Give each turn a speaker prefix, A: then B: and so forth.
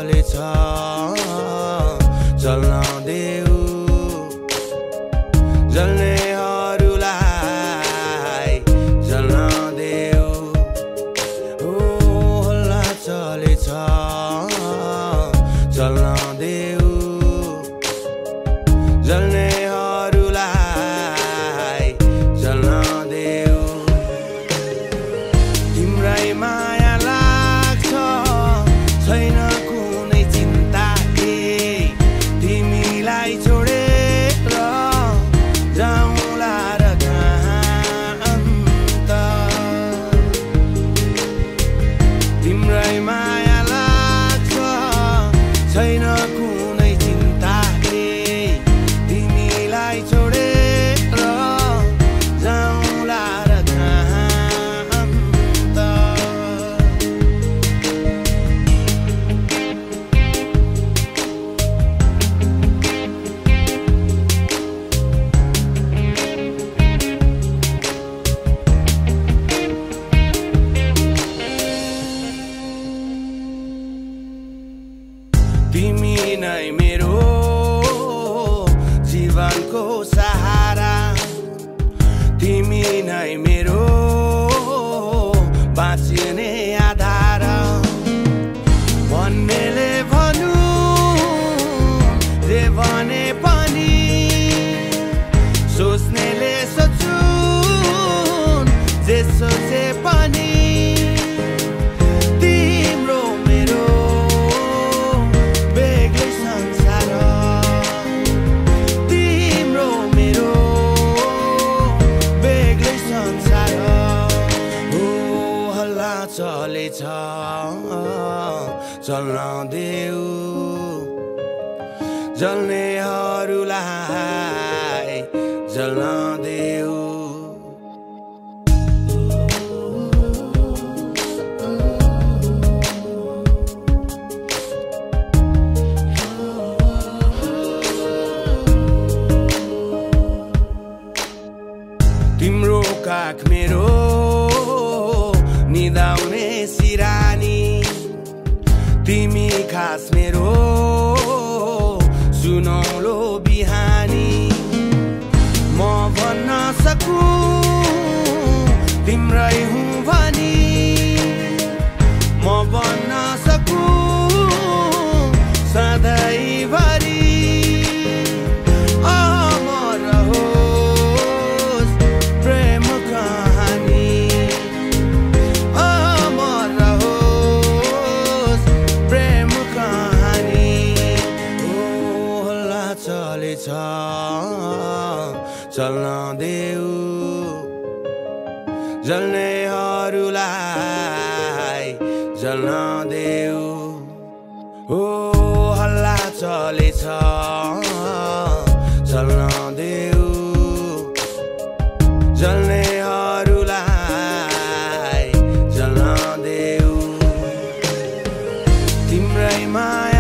A: चलेछ जल्न देऊ जल्नेहरूलाई जल्न देऊ ओ हल्ला चलेछ जल्न देऊ जल्नेहरूलाई जल्न देऊ तिम्रै माया लाग्छ छैन कुनै चिन्ता तिमीलाई छोडेर जाउँला र अन्त तिम्रै माया लाग्छ छैन कुनै चिन्ता तिमीलाई छोडेर जाउँला र अन्त तिमी नै मेरो जीवनको सहारा तिमी नै मेरो बाँच्ने आधार भन्नेले भनु जे भने पनि सोच्नेले सोचुन् जे सोचे पनि चलेछ चल्न देऊ जल्नेहरूलाई जल्न देऊ तिम्रो काख मेरो निदाउने सिरानी तिमी खास मेरो सुनौलो बिहानी म भन्न सकु तिम्रै हुँ भनी म भन्न सकु सधैँभरि चलेछ चल्न देऊ जल्नेहरूलाई जल्न देऊ ओ हल्ला चलेछ चल्न देऊ जल्नेहरूलाई जल्न देऊ तिम्रै माया